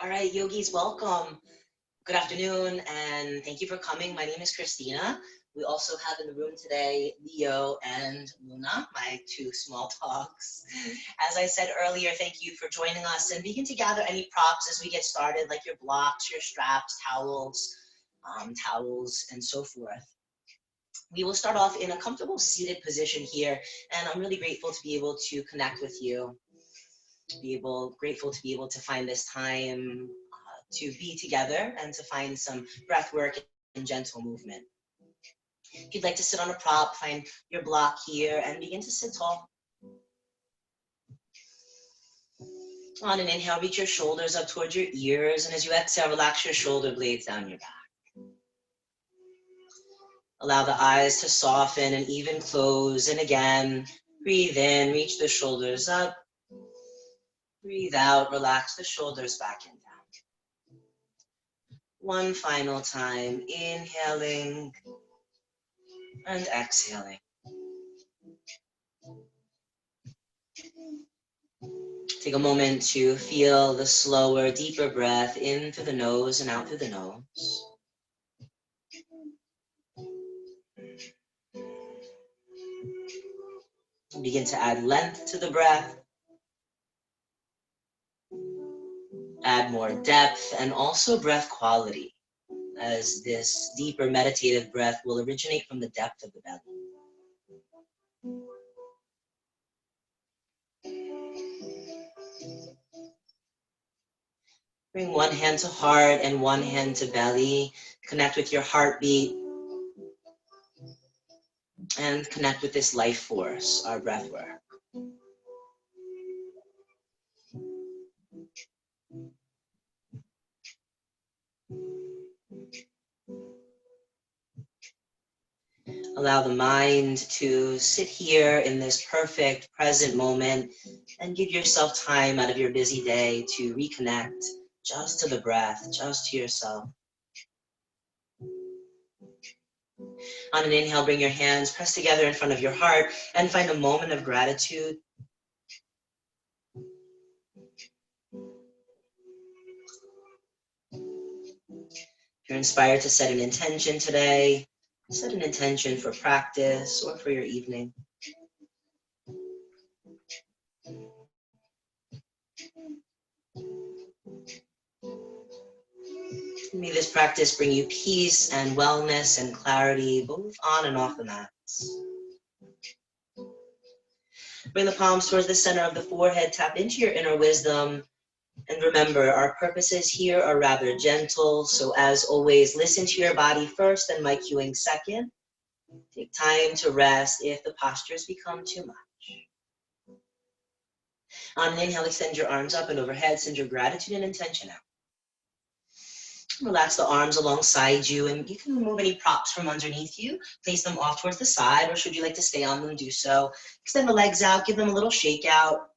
All right, yogis, welcome. Good afternoon, and thank you for coming. My name is Christina. We also have in the room today Leo and Luna, my two small dogs. As I said earlier, thank you for joining us and begin to gather any props as we get started, like your blocks, your straps, towels, and so forth. We will start off in a comfortable seated position here, and I'm really grateful to be able to connect with you, grateful to be able to find this time to be together and to find some breath work and gentle movement. If you'd like to sit on a prop, find your block here and begin to sit tall. On an inhale, reach your shoulders up towards your ears, and as you exhale, relax your shoulder blades down your back. Allow the eyes to soften and even close, and again, breathe in, reach the shoulders up. Breathe out, relax the shoulders back and down. One final time, inhaling and exhaling. Take a moment to feel the slower, deeper breath in through the nose and out through the nose. Begin to add length to the breath. Add more depth and also breath quality, as this deeper meditative breath will originate from the depth of the belly. Bring one hand to heart and one hand to belly. Connect with your heartbeat and connect with this life force, our breath work. Allow the mind to sit here in this perfect present moment and give yourself time out of your busy day to reconnect just to the breath, just to yourself. On an inhale, bring your hands pressed together in front of your heart and find a moment of gratitude. If you're inspired to set an intention today, set an intention for practice or for your evening. May this practice bring you peace and wellness and clarity, both on and off the mats. Bring the palms towards the center of the forehead, tap into your inner wisdom, and remember, our purposes here are rather gentle, so as always, listen to your body first and my cueing second. Take time to rest if the postures become too much. On an inhale, extend your arms up and overhead, send your gratitude and intention out. Relax the arms alongside you, and you can remove any props from underneath you. Place them off towards the side, or should you like to stay on them, do so. Extend the legs out, give them a little shake out.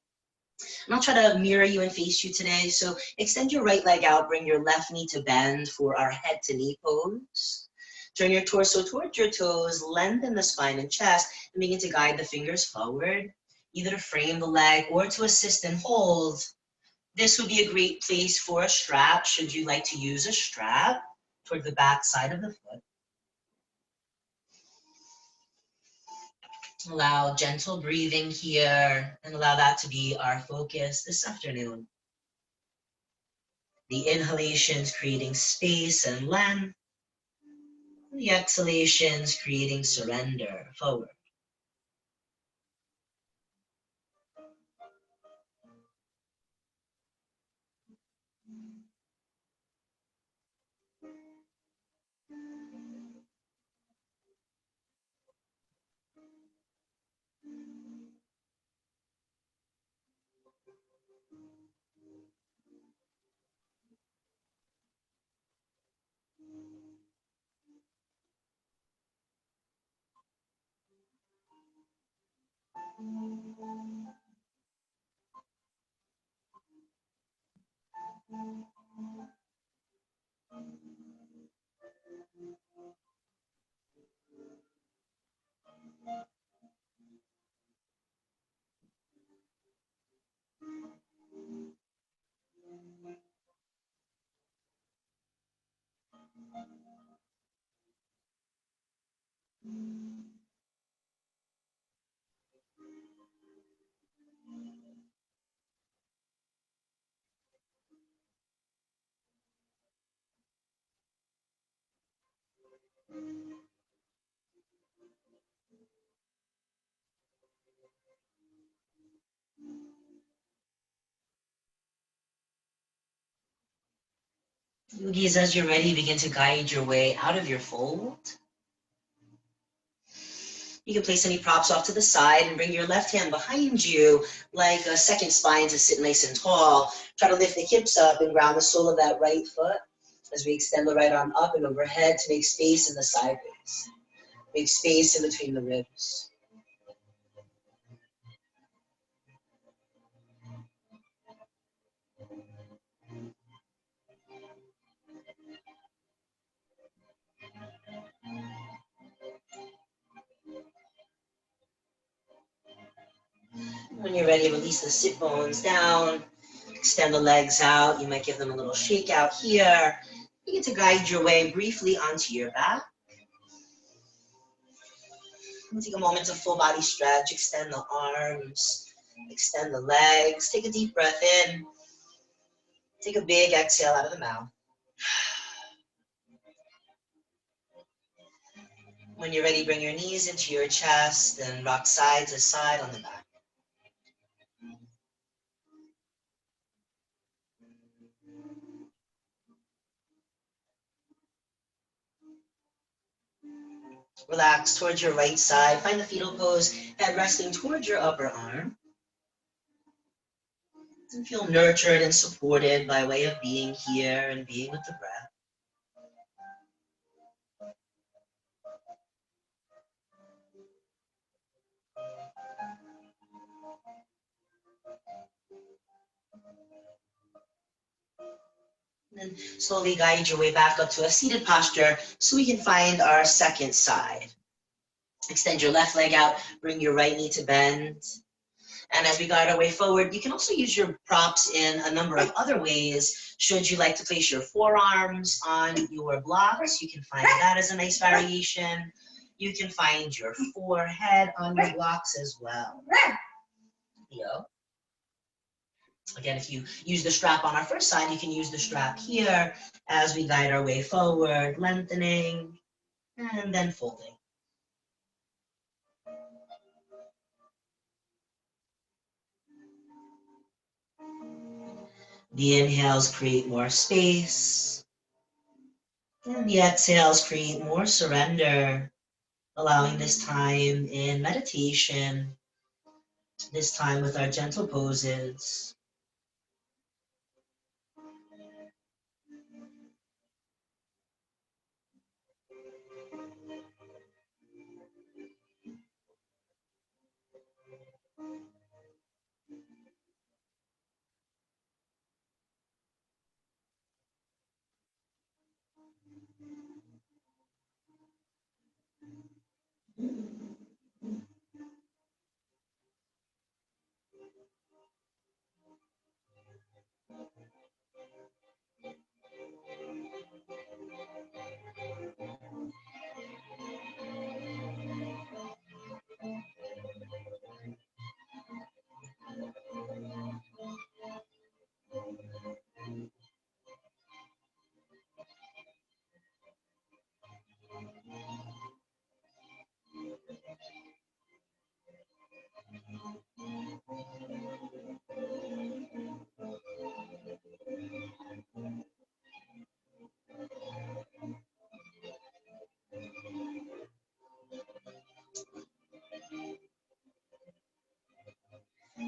And I'll try to mirror you and face you today. So extend your right leg out, bring your left knee to bend for our head to knee pose. Turn your torso towards your toes, lengthen the spine and chest, and begin to guide the fingers forward, either to frame the leg or to assist and hold. This would be a great place for a strap, should you like to use a strap toward the back side of the foot. Allow gentle breathing here and allow that to be our focus this afternoon. The inhalations creating space and length. The exhalations creating surrender forward. Yogis, as you're ready, begin to guide your way out of your fold. You can place any props off to the side and bring your left hand behind you like a second spine to sit nice and tall. Try to lift the hips up and ground the sole of that right foot as we extend the right arm up and overhead to make space in the sideways. Make space in between the ribs. When you're ready, release the sit bones down. Extend the legs out. You might give them a little shake out here. You get to guide your way briefly onto your back. And take a moment to full body stretch. Extend the arms. Extend the legs. Take a deep breath in. Take a big exhale out of the mouth. When you're ready, bring your knees into your chest and rock side to side on the back. Relax towards your right side. Find the fetal pose, head resting towards your upper arm. And feel nurtured and supported by way of being here and being with the breath. And then slowly guide your way back up to a seated posture so we can find our second side. Extend your left leg out, bring your right knee to bend. And as we guide our way forward, you can also use your props in a number of other ways. Should you like to place your forearms on your blocks, you can find that as a nice variation. You can find your forehead on your blocks as well. Yo. Again, if you use the strap on our first side, you can use the strap here as we guide our way forward, lengthening and then folding. The inhales create more space, and the exhales create more surrender, allowing this time in meditation, this time with our gentle poses.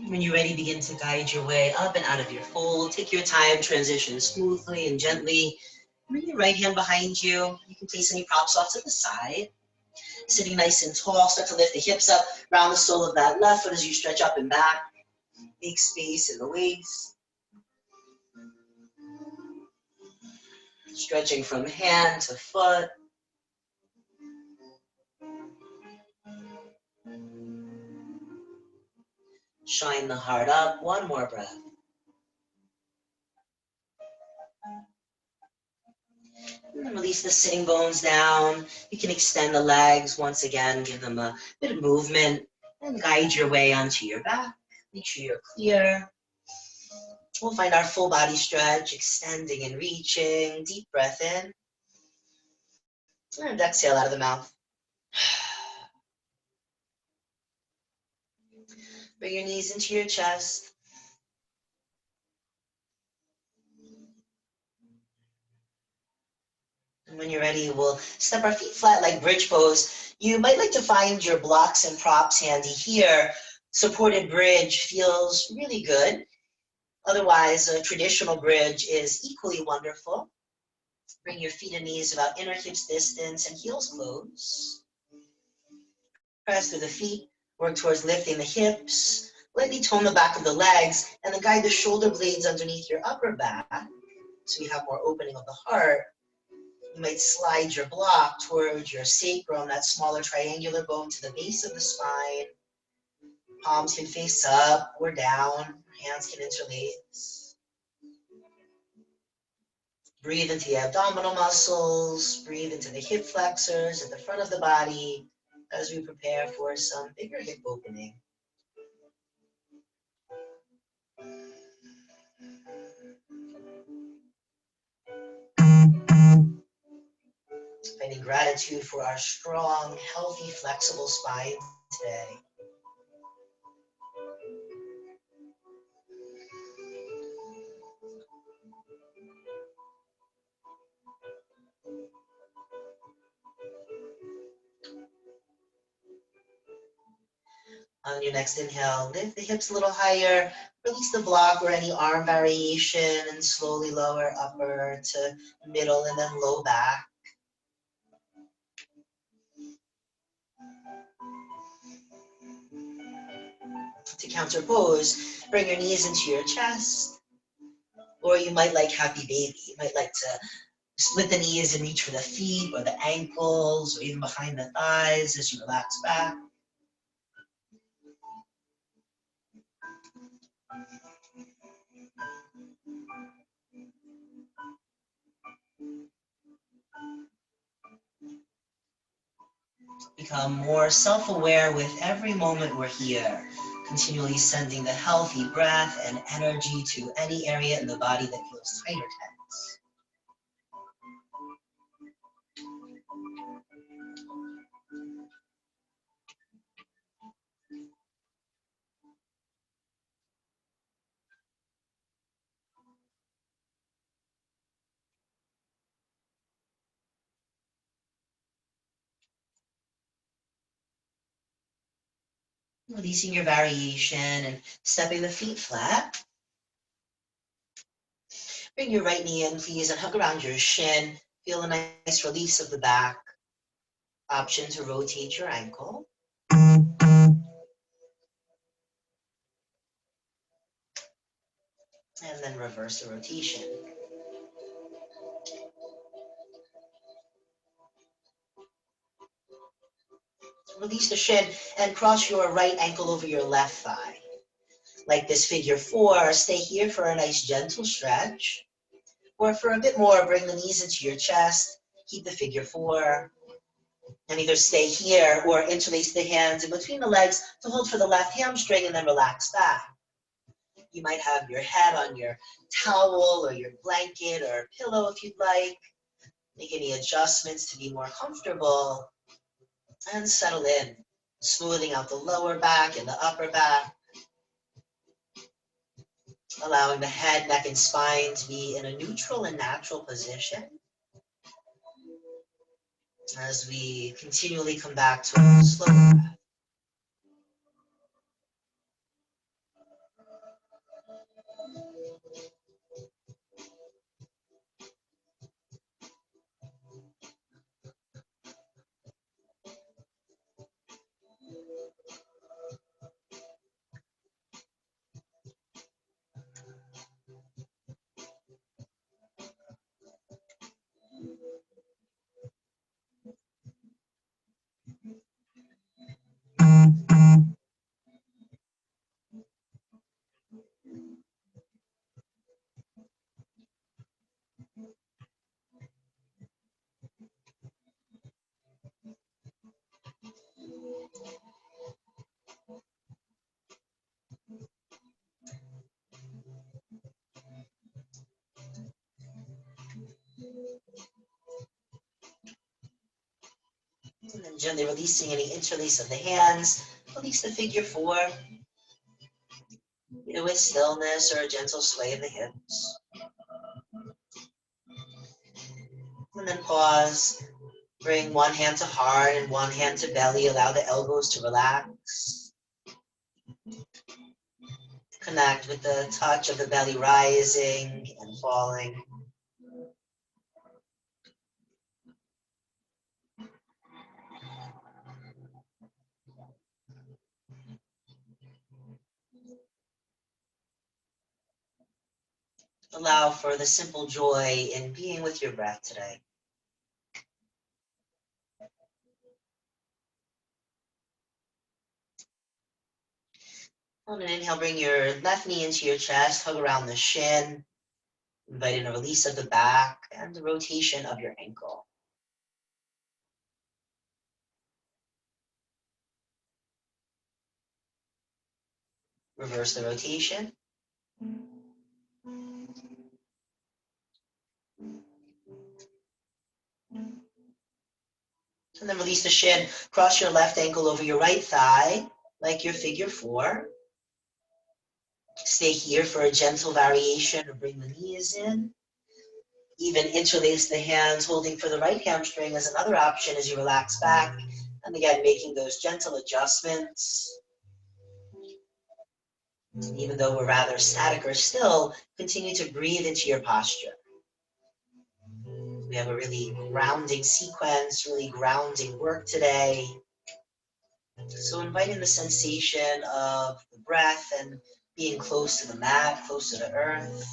When you're ready, begin to guide your way up and out of your fold. Take your time, transition smoothly and gently. Bring your right hand behind you. You can place any props off to the side. Sitting nice and tall, start to lift the hips up, round the sole of that left foot as you stretch up and back. Make space in the waist. Stretching from hand to foot. Shine the heart up. One more breath. And then release the sitting bones down. You can extend the legs once again, give them a bit of movement, and guide your way onto your back. Make sure you're clear. We'll find our full body stretch, extending and reaching. Deep breath in. And exhale out of the mouth. Bring your knees into your chest. And when you're ready, we'll step our feet flat like bridge pose. You might like to find your blocks and props handy here. Supported bridge feels really good. Otherwise, a traditional bridge is equally wonderful. Bring your feet and knees about inner hips distance and heels close. Press through the feet, work towards lifting the hips. Lightly tone the back of the legs, and then guide the shoulder blades underneath your upper back so you have more opening of the heart. You might slide your block towards your sacrum, that smaller triangular bone to the base of the spine. Palms can face up or down. Hands can interlace. Breathe into the abdominal muscles. Breathe into the hip flexors at the front of the body as we prepare for some bigger hip opening. Finding gratitude for our strong, healthy, flexible spine today. On your next inhale, lift the hips a little higher, release the block or any arm variation, and slowly lower upper to middle and then low back. To counter pose, bring your knees into your chest, or you might like happy baby. You might like to split the knees and reach for the feet or the ankles or even behind the thighs as you relax back. Become more self-aware with every moment we're here, continually sending the healthy breath and energy to any area in the body that feels tight or tense. Releasing your variation and stepping the feet flat. Bring your right knee in, please, and hug around your shin. Feel a nice release of the back. Option to rotate your ankle. And then reverse the rotation. Release the shin and cross your right ankle over your left thigh. Like this figure four, stay here for a nice gentle stretch. Or for a bit more, bring the knees into your chest. Keep the figure four. And either stay here or interlace the hands in between the legs to hold for the left hamstring and then relax back. You might have your head on your towel or your blanket or pillow if you'd like. Make any adjustments to be more comfortable and settle in, smoothing out the lower back and the upper back, allowing the head, neck, and spine to be in a neutral and natural position as we continually come back to a slow breath. And then gently releasing any interlace of the hands. Release the figure four. Either with stillness or a gentle sway of the hips. And then pause. Bring one hand to heart and one hand to belly. Allow the elbows to relax. Connect with the touch of the belly rising and falling. Allow for the simple joy in being with your breath today. On an inhale, bring your left knee into your chest, hug around the shin, inviting a release of the back and the rotation of your ankle. Reverse the rotation. And then release the shin. Cross your left ankle over your right thigh, like your figure four. Stay here for a gentle variation or bring the knees in. Even interlace the hands, holding for the right hamstring as another option as you relax back. And again, making those gentle adjustments. Even though we're rather static or still, continue to breathe into your posture. We have a really grounding sequence, really grounding work today. So inviting the sensation of the breath and being close to the mat, close to the earth.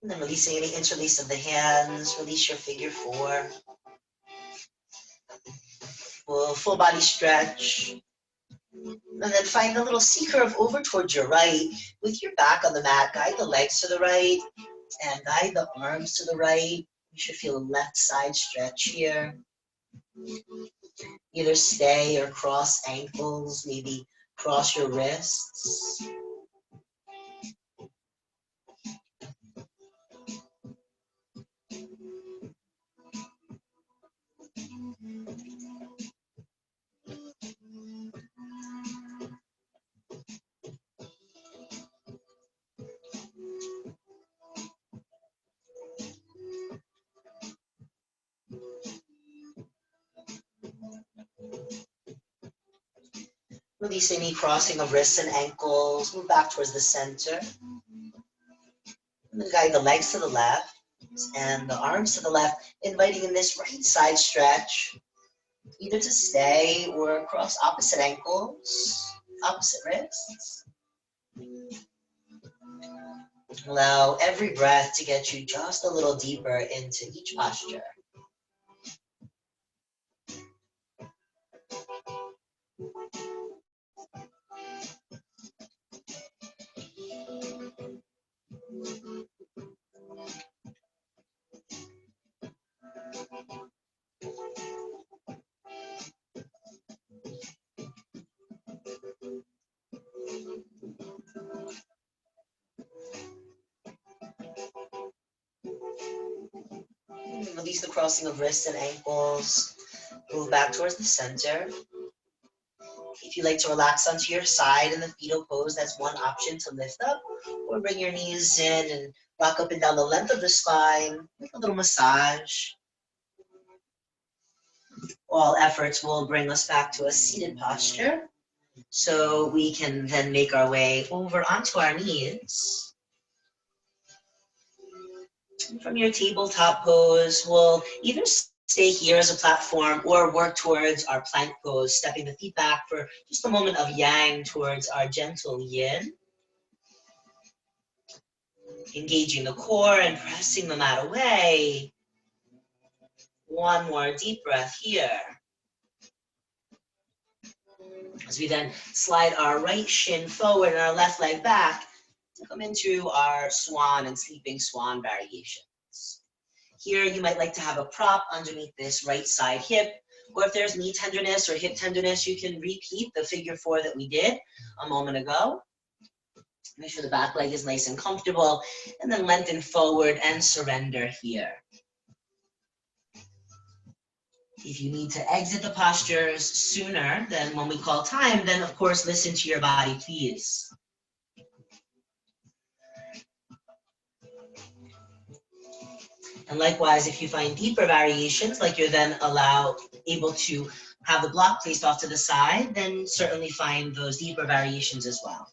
And then releasing any interlace of the hands, release your figure four. Full body stretch. And then find a little C curve over towards your right. With your back on the mat, guide the legs to the right and guide the arms to the right. You should feel a left side stretch here. Either stay or cross ankles, maybe cross your wrists. Release any crossing of wrists and ankles. Move back towards the center. And then guide the legs to the left and the arms to the left, inviting in this right side stretch, either to stay or cross opposite ankles, opposite wrists. Allow every breath to get you just a little deeper into each posture. Release the crossing of wrists and ankles. Move back towards the center. If you like to relax onto your side in the fetal pose, that's one option to lift up. Or bring your knees in and rock up and down the length of the spine with a little massage. All efforts will bring us back to a seated posture. So we can then make our way over onto our knees. And from your tabletop pose, we'll either stay here as a platform or work towards our plank pose, stepping the feet back for just a moment of yang towards our gentle yin, engaging the core and pressing the mat away. One more deep breath here. As we then slide our right shin forward and our left leg back, come into our swan and sleeping swan variations. Here, you might like to have a prop underneath this right side hip, or if there's knee tenderness or hip tenderness, you can repeat the figure 4 that we did a moment ago. Make sure the back leg is nice and comfortable, and then lengthen forward and surrender here. If you need to exit the postures sooner than when we call time, then of course listen to your body, please. And likewise, if you find deeper variations, like you're then able to have the block placed off to the side, then certainly find those deeper variations as well.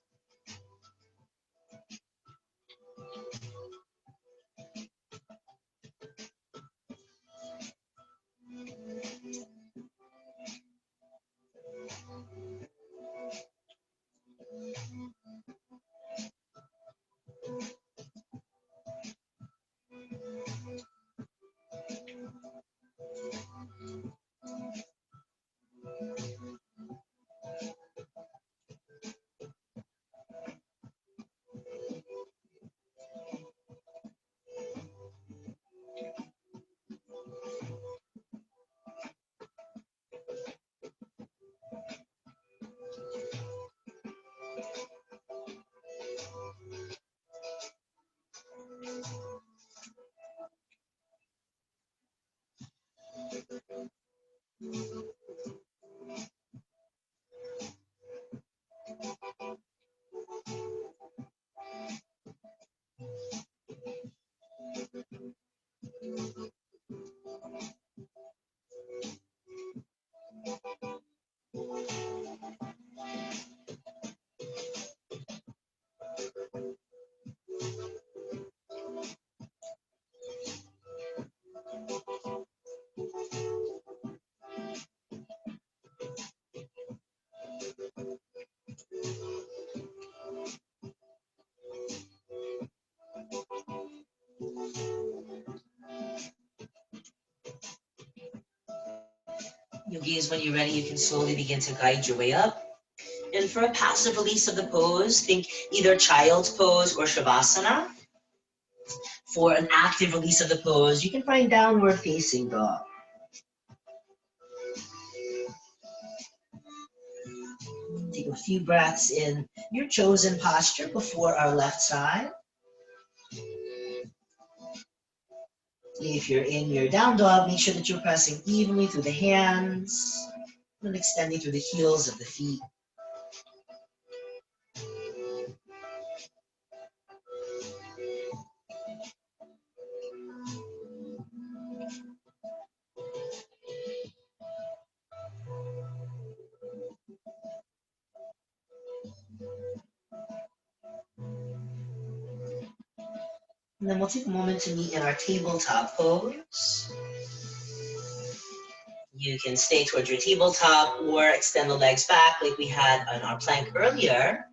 Yogis, when you're ready, you can slowly begin to guide your way up. And for a passive release of the pose, think either child's pose or shavasana. For an active release of the pose, you can find downward facing dog. Take a few breaths in your chosen posture before our left side. If you're in your down dog, make sure that you're pressing evenly through the hands and extending through the heels of the feet. And then we'll take a moment to meet in our tabletop pose. You can stay towards your tabletop or extend the legs back like we had on our plank earlier.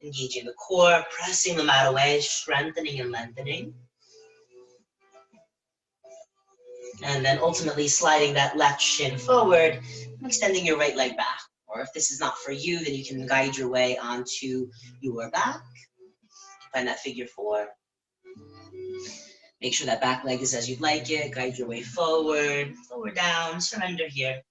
Engaging the core, pressing the mat away, strengthening and lengthening. And then ultimately sliding that left shin forward and extending your right leg back. Or if this is not for you, then you can guide your way onto your back. Find that figure 4. Make sure that back leg is as you'd like it. Guide your way forward, lower down, surrender here.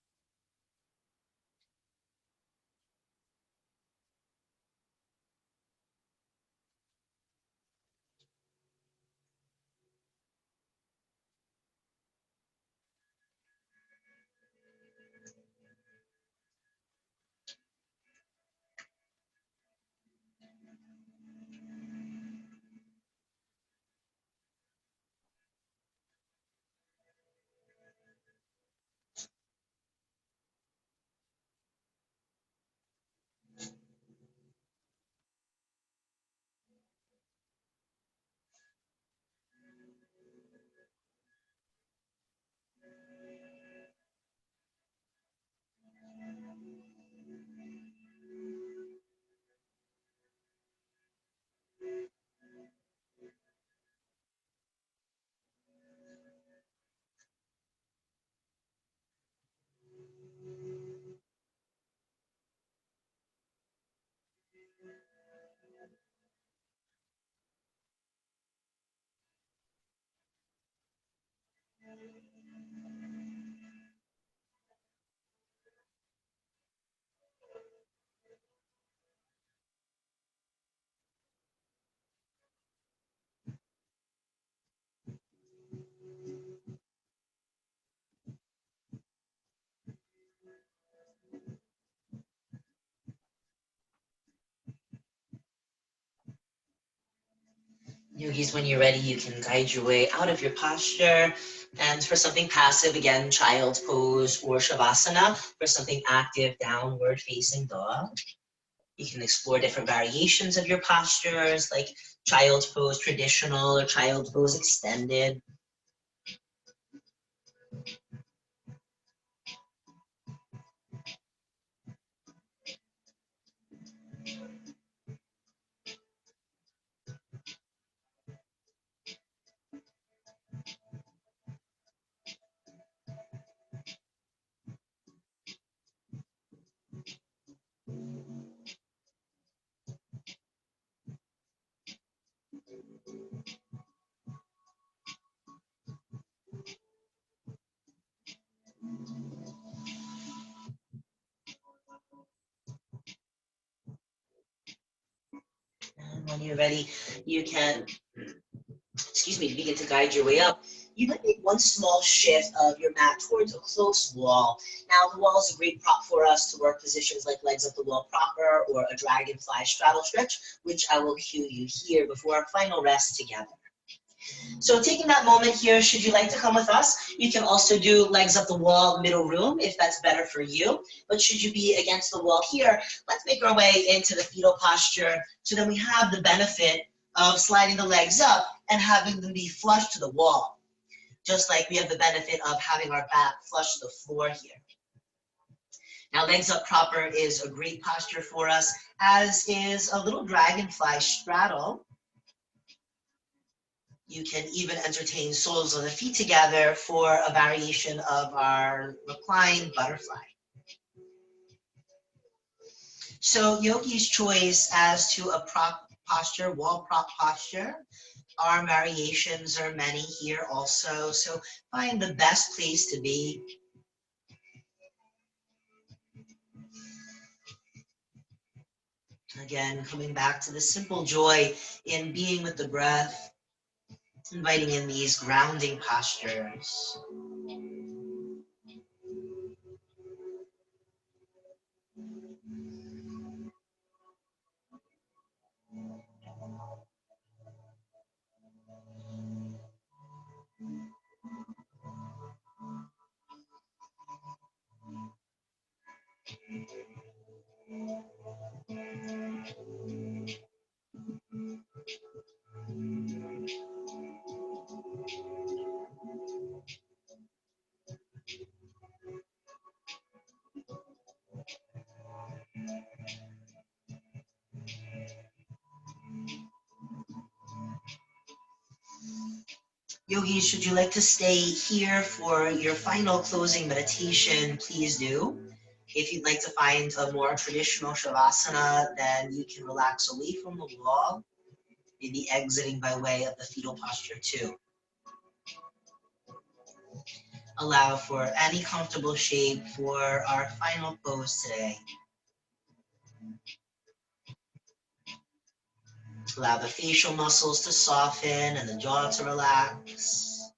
Yogis, when you're ready, you can guide your way out of your posture. And for something passive, again, child's pose or shavasana. For something active, downward facing dog. You can explore different variations of your postures, like child's pose traditional or child's pose extended. And when you're ready, you can, excuse me, begin to guide your way up. You might make one small shift of your mat towards a close wall. Now, the wall is a great prop for us to work positions like legs up the wall proper or a dragonfly straddle stretch, which I will cue you here before our final rest together. So taking that moment here, should you like to come with us, you can also do legs up the wall, middle room, if that's better for you. But should you be against the wall here, let's make our way into the fetal posture so then we have the benefit of sliding the legs up and having them be flush to the wall, just like we have the benefit of having our back flush to the floor here. Now, legs up proper is a great posture for us, as is a little dragonfly straddle. You can even entertain soles of the feet together for a variation of our reclined butterfly. So yogi's choice as to a prop posture, wall prop posture. Our variations are many here also. So find the best place to be. Again, coming back to the simple joy in being with the breath, inviting in these grounding postures. Yogis, should you like to stay here for your final closing meditation, please do. If you'd like to find a more traditional shavasana, then you can relax away from the wall, maybe exiting by way of the fetal posture too. Allow for any comfortable shape for our final pose today. Allow the facial muscles to soften and the jaw to relax.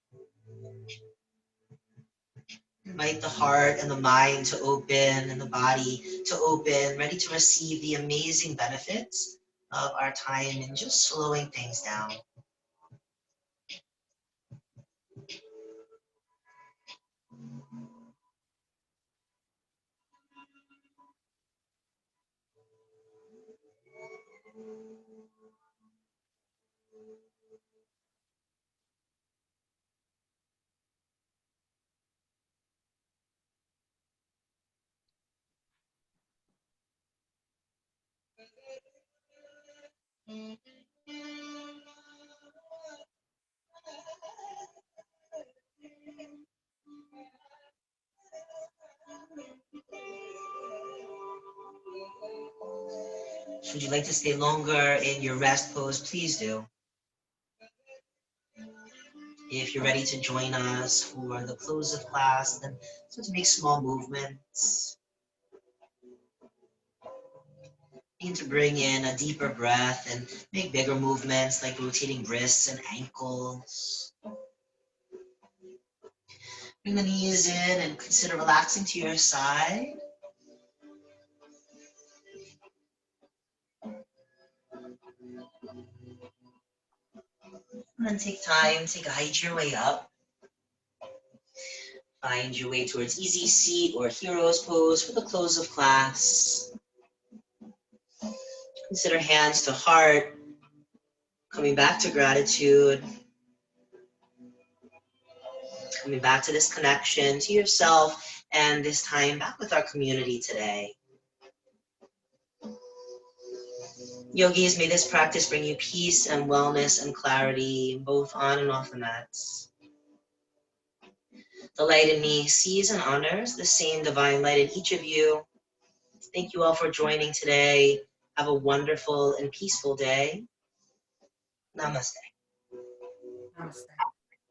Invite the heart and the mind to open and the body to open, ready to receive the amazing benefits of our time in just slowing things down. Should you like to stay longer in your rest pose, please do. If you're ready to join us for the close of class, then start to make small movements. Begin to bring in a deeper breath and make bigger movements like rotating wrists and ankles. Bring the knees in and consider relaxing to your side. And then take time to guide your way up. Find your way towards easy seat or hero's pose for the close of class. Consider hands to heart, coming back to gratitude, coming back to this connection to yourself, and this time back with our community today. Yogis, may this practice bring you peace and wellness and clarity, both on and off the mats. The light in me sees and honors the same divine light in each of you. Thank you all for joining today. Have a wonderful and peaceful day. Namaste. Namaste.